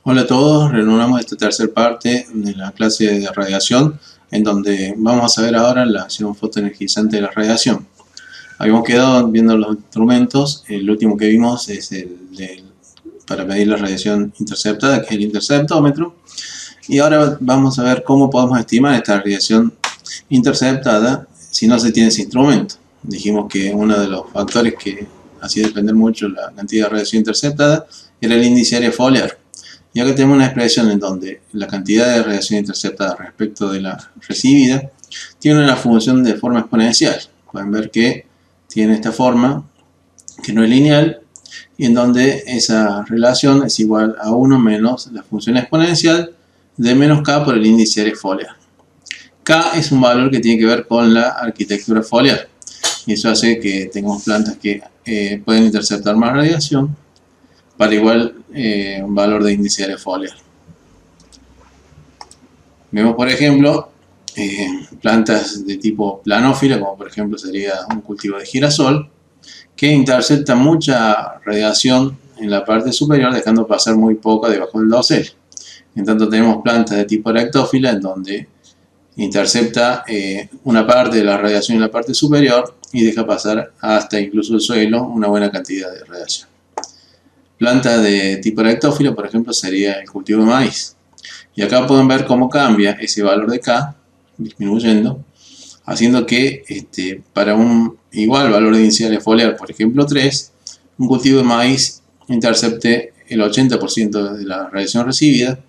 Hola a todos, reanudamos esta tercera parte de la clase de radiación, en donde vamos a ver ahora la acción fotoenergizante de la radiación. Habíamos quedado viendo los instrumentos, el último que vimos es para medir la radiación interceptada, que es el interceptómetro, y ahora vamos a ver cómo podemos estimar esta radiación interceptada si no se tiene ese instrumento. Dijimos que uno de los factores que hacía depender mucho la cantidad de radiación interceptada era el índice área foliar. Y acá tenemos una expresión en donde la cantidad de radiación interceptada respecto de la recibida tiene una función de forma exponencial. Pueden ver que tiene esta forma, que no es lineal, y en donde esa relación es igual a 1 menos la función exponencial de menos k por el índice área foliar. K es un valor que tiene que ver con la arquitectura foliar, y eso hace que tengamos plantas que pueden interceptar más radiación para igual valor de índice área foliar. Vemos, por ejemplo, plantas de tipo planófila, como por ejemplo sería un cultivo de girasol, que intercepta mucha radiación en la parte superior, dejando pasar muy poca debajo del dosel. En tanto, tenemos plantas de tipo aractófila, en donde intercepta una parte de la radiación en la parte superior y deja pasar hasta incluso el suelo una buena cantidad de radiación. Planta de tipo aractófila, por ejemplo, sería el cultivo de maíz. Y acá pueden ver cómo cambia ese valor de K, disminuyendo, haciendo que para un igual valor de índice área foliar, por ejemplo 3, un cultivo de maíz intercepte el 80% de la radiación recibida,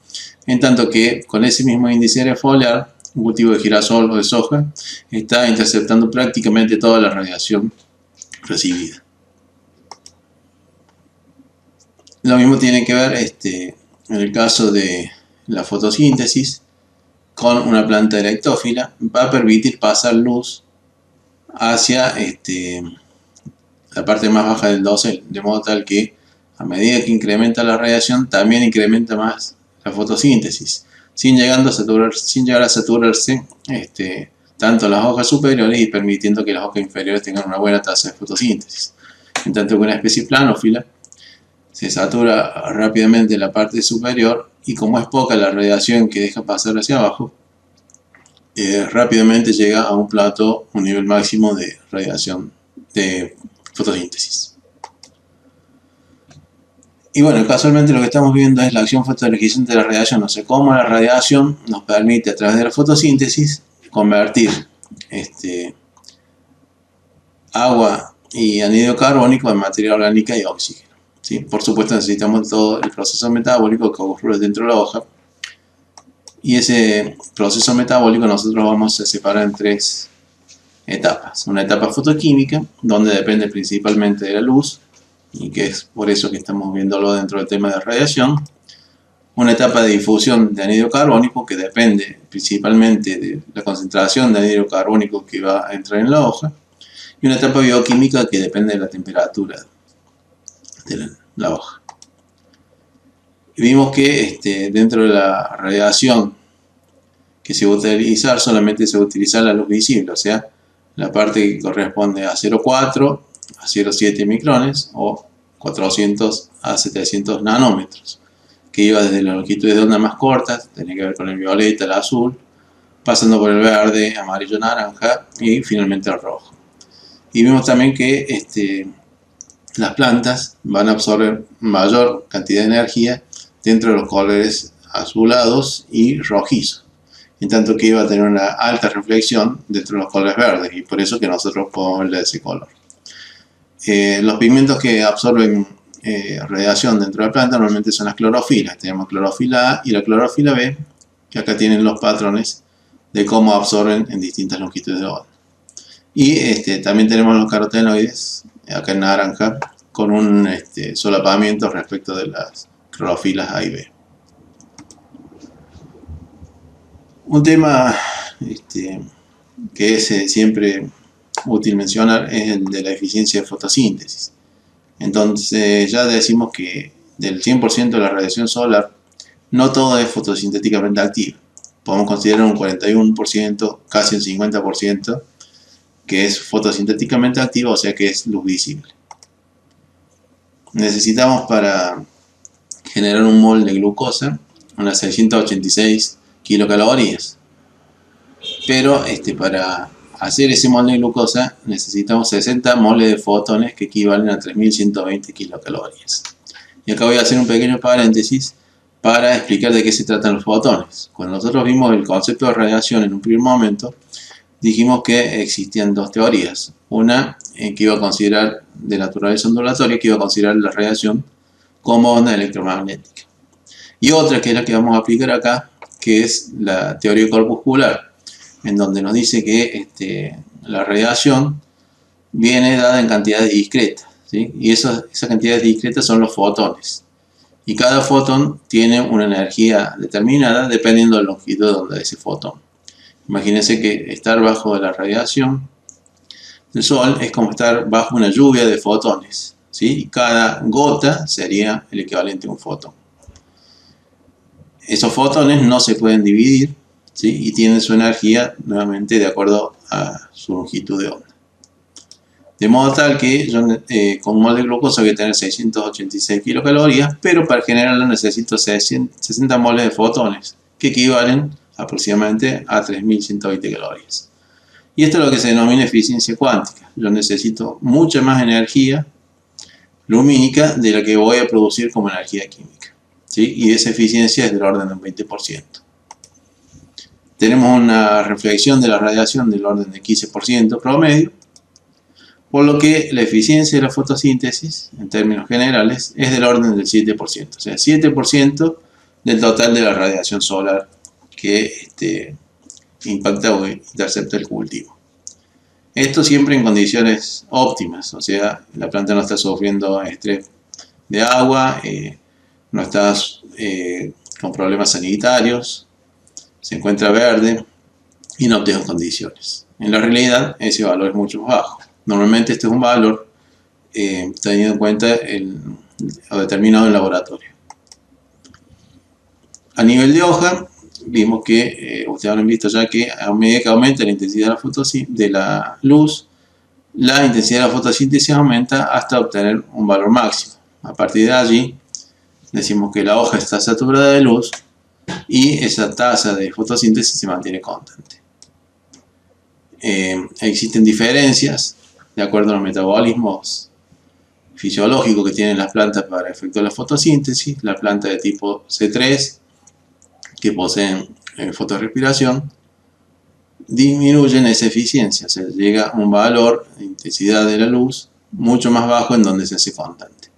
en tanto que con ese mismo índice área foliar, un cultivo de girasol o de soja está interceptando prácticamente toda la radiación recibida. Lo mismo tiene que ver en el caso de la fotosíntesis con una planta erectófila. Va a permitir pasar luz hacia la parte más baja del dosel, de modo tal que a medida que incrementa la radiación también incrementa más la fotosíntesis, sin llegar a saturarse tanto las hojas superiores y permitiendo que las hojas inferiores tengan una buena tasa de fotosíntesis. En tanto que una especie planófila se satura rápidamente la parte superior y como es poca la radiación que deja pasar hacia abajo, rápidamente llega a un plato, un nivel máximo de radiación de fotosíntesis. Y bueno, casualmente lo que estamos viendo es la acción fotoenergizante de la radiación, o sea, cómo la radiación nos permite a través de la fotosíntesis convertir agua y anhídrido carbónico en materia orgánica y oxígeno. ¿Sí? Por supuesto necesitamos todo el proceso metabólico que ocurre dentro de la hoja, y ese proceso metabólico nosotros vamos a separar en 3 etapas. Una etapa fotoquímica, donde depende principalmente de la luz, y que es por eso que estamos viéndolo dentro del tema de radiación. Una etapa de difusión de anhídrido carbónico, que depende principalmente de la concentración de anhídrido carbónico que va a entrar en la hoja. Y una etapa bioquímica, que depende de la temperatura de la hoja. Y vimos que dentro de la radiación que se va a utilizar, solamente se va a utilizar la luz visible, o sea, la parte que corresponde a 0,4 a 0,7 micrones o 400 a 700 nanómetros, que iba desde las longitudes de onda más cortas, tenía que ver con el violeta, el azul, pasando por el verde, amarillo, naranja y finalmente el rojo. Y vimos también que las plantas van a absorber mayor cantidad de energía dentro de los colores azulados y rojizos, en tanto que iba a tener una alta reflexión dentro de los colores verdes, y por eso que nosotros podemos verle ese color. Los pigmentos que absorben radiación dentro de la planta normalmente son las clorofilas. Tenemos clorofila A y la clorofila B, que acá tienen los patrones de cómo absorben en distintas longitudes de onda. Y también tenemos los carotenoides, acá en naranja, con un solapamiento respecto de las clorofilas A y B. Un tema que es siempre útil mencionar es el de la eficiencia de fotosíntesis. Entonces ya decimos que del 100% de la radiación solar, no todo es fotosintéticamente activo. Podemos considerar un 41%, casi un 50%, que es fotosintéticamente activo, o sea que es luz visible. Necesitamos para generar un mol de glucosa, unas 686 kilocalorías. Pero para hacer ese mol de glucosa necesitamos 60 moles de fotones que equivalen a 3120 kilocalorías. Y acá voy a hacer un pequeño paréntesis para explicar de qué se tratan los fotones. Cuando nosotros vimos el concepto de radiación en un primer momento, dijimos que existían dos teorías. Una que iba a considerar de naturaleza ondulatoria, que iba a considerar la radiación como onda electromagnética. Y otra, que es la que vamos a aplicar acá, que es la teoría corpuscular, en donde nos dice que la radiación viene dada en cantidades discretas, ¿sí? Y esas cantidades discretas son los fotones. Y cada fotón tiene una energía determinada dependiendo de la longitud de onda de ese fotón. Imagínense que estar bajo la radiación del Sol es como estar bajo una lluvia de fotones, ¿sí? Y cada gota sería el equivalente a un fotón. Esos fotones no se pueden dividir, ¿sí? Y tienen su energía nuevamente de acuerdo a su longitud de onda. De modo tal que yo con un mol de glucosa voy a tener 686 kilocalorías, pero para generarlo necesito 60 moles de fotones, que equivalen aproximadamente a 3120 calorías. Y esto es lo que se denomina eficiencia cuántica. Yo necesito mucha más energía lumínica de la que voy a producir como energía química, ¿sí? Y esa eficiencia es del orden del 20%. Tenemos una reflexión de la radiación del orden del 15% promedio, por lo que la eficiencia de la fotosíntesis, en términos generales, es del orden del 7%. O sea, 7% del total de la radiación solar que impacta o intercepta el cultivo. Esto siempre en condiciones óptimas, o sea, la planta no está sufriendo estrés de agua, no está con problemas sanitarios, se encuentra verde y en óptimas condiciones. En la realidad, ese valor es mucho más bajo. Normalmente este es un valor teniendo en cuenta o determinado en laboratorio. A nivel de hoja, vimos que, ustedes habrán visto ya que a medida que aumenta la intensidad de la luz, la intensidad de la fotosíntesis aumenta hasta obtener un valor máximo. A partir de allí, decimos que la hoja está saturada de luz y esa tasa de fotosíntesis se mantiene constante. Existen diferencias de acuerdo a los metabolismos fisiológicos que tienen las plantas para efectuar la fotosíntesis. La planta de tipo C3, que poseen fotorrespiración, disminuyen esa eficiencia, se llega a un valor de intensidad de la luz mucho más bajo en donde se hace constante.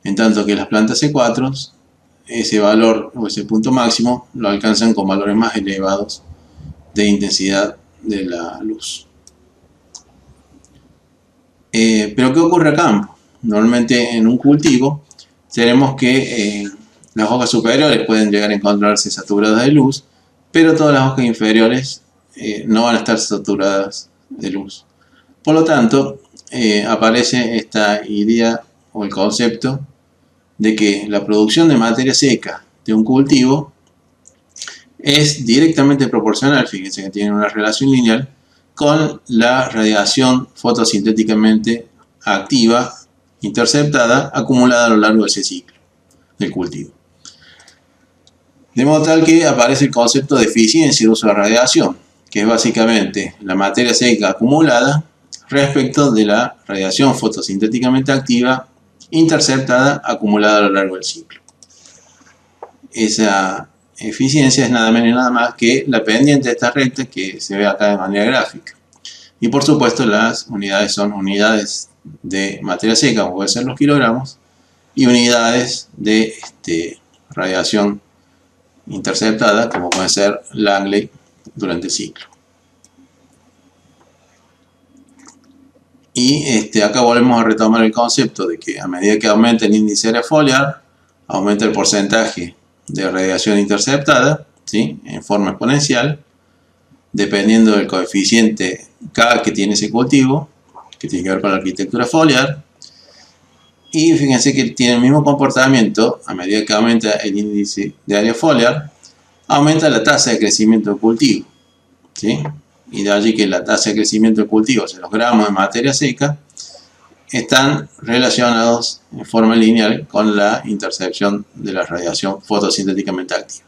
En tanto que las plantas C4, ese valor o ese punto máximo lo alcanzan con valores más elevados de intensidad de la luz. Pero ¿qué ocurre a campo? Normalmente en un cultivo tenemos que las hojas superiores pueden llegar a encontrarse saturadas de luz, pero todas las hojas inferiores no van a estar saturadas de luz. Por lo tanto, aparece esta idea o el concepto de que la producción de materia seca de un cultivo es directamente proporcional, fíjense que tiene una relación lineal, con la radiación fotosintéticamente activa, interceptada, acumulada a lo largo de ese ciclo del cultivo. De modo tal que aparece el concepto de eficiencia de uso de radiación, que es básicamente la materia seca acumulada respecto de la radiación fotosintéticamente activa, interceptada, acumulada a lo largo del ciclo. Esa eficiencia es nada menos y nada más que la pendiente de esta recta que se ve acá de manera gráfica. Y por supuesto las unidades son unidades de materia seca, como pueden ser los kilogramos, y unidades de radiación interceptada, como puede ser Langley durante el ciclo. Y acá volvemos a retomar el concepto de que a medida que aumenta el índice área foliar, aumenta el porcentaje de radiación interceptada, ¿sí?, en forma exponencial, dependiendo del coeficiente K que tiene ese cultivo, que tiene que ver con la arquitectura foliar. Y fíjense que tiene el mismo comportamiento a medida que aumenta el índice de área foliar, aumenta la tasa de crecimiento del cultivo, ¿sí? Y de allí que la tasa de crecimiento del cultivo, o sea, los gramos de materia seca, están relacionados en forma lineal con la intercepción de la radiación fotosintéticamente activa.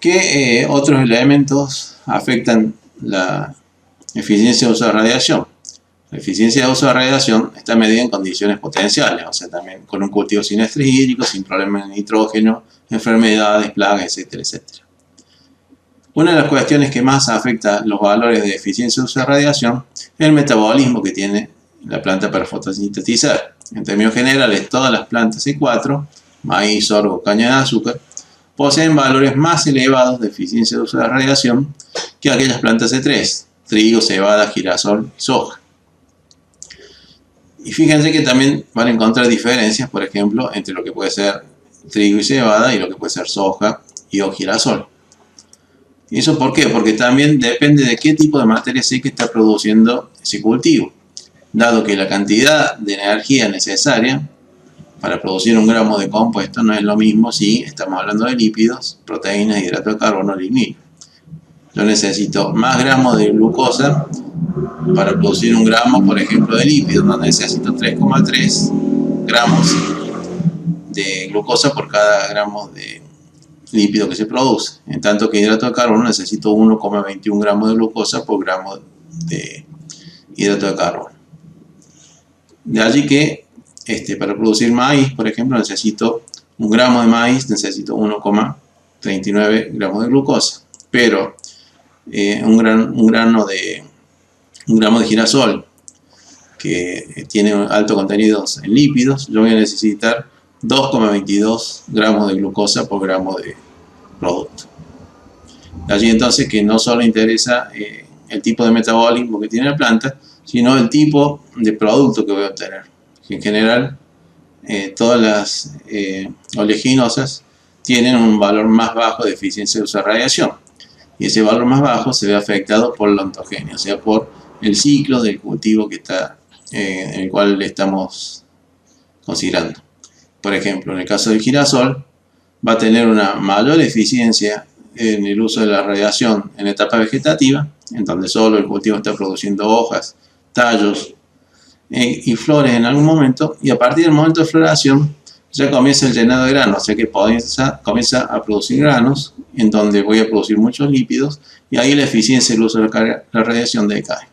¿Qué otros elementos afectan la eficiencia de uso de radiación? La eficiencia de uso de radiación está medida en condiciones potenciales, o sea, también con un cultivo sin estrés hídrico, sin problemas de nitrógeno, enfermedades, plagas, etcétera, etcétera. Una de las cuestiones que más afecta los valores de eficiencia de uso de radiación es el metabolismo que tiene la planta para fotosintetizar. En términos generales, todas las plantas C4, maíz, sorgo, caña de azúcar, poseen valores más elevados de eficiencia de uso de radiación que aquellas plantas C3, trigo, cebada, girasol y soja. Y fíjense que también van a encontrar diferencias, por ejemplo, entre lo que puede ser trigo y cebada y lo que puede ser soja y o girasol. ¿Y eso por qué? Porque también depende de qué tipo de materia seca está produciendo ese cultivo. Dado que la cantidad de energía necesaria para producir un gramo de compuesto no es lo mismo si estamos hablando de lípidos, proteínas, hidrato de carbono, lignino. Yo necesito más gramos de glucosa para producir un gramo, por ejemplo, de lípidos, donde necesito 3,3 gramos de glucosa por cada gramo de lípido que se produce. En tanto que hidrato de carbono necesito 1,21 gramos de glucosa por gramo de hidrato de carbono. De allí que para producir maíz, por ejemplo, necesito un gramo de maíz, necesito 1,39 gramos de glucosa. Pero un gramo de girasol que tiene alto contenido en lípidos, yo voy a necesitar 2,22 gramos de glucosa por gramo de producto. Allí entonces que no solo interesa el tipo de metabolismo que tiene la planta, sino el tipo de producto que voy a obtener. En general, todas las oleaginosas tienen un valor más bajo de eficiencia de uso de radiación. Y ese valor más bajo se ve afectado por la ontogenia, o sea, por el ciclo del cultivo que está, en el cual le estamos considerando. Por ejemplo, en el caso del girasol, va a tener una mayor eficiencia en el uso de la radiación en etapa vegetativa, en donde solo el cultivo está produciendo hojas, tallos y flores en algún momento, y a partir del momento de floración ya comienza el llenado de granos, o sea que comienza a producir granos, en donde voy a producir muchos lípidos, y ahí la eficiencia del uso de la radiación decae.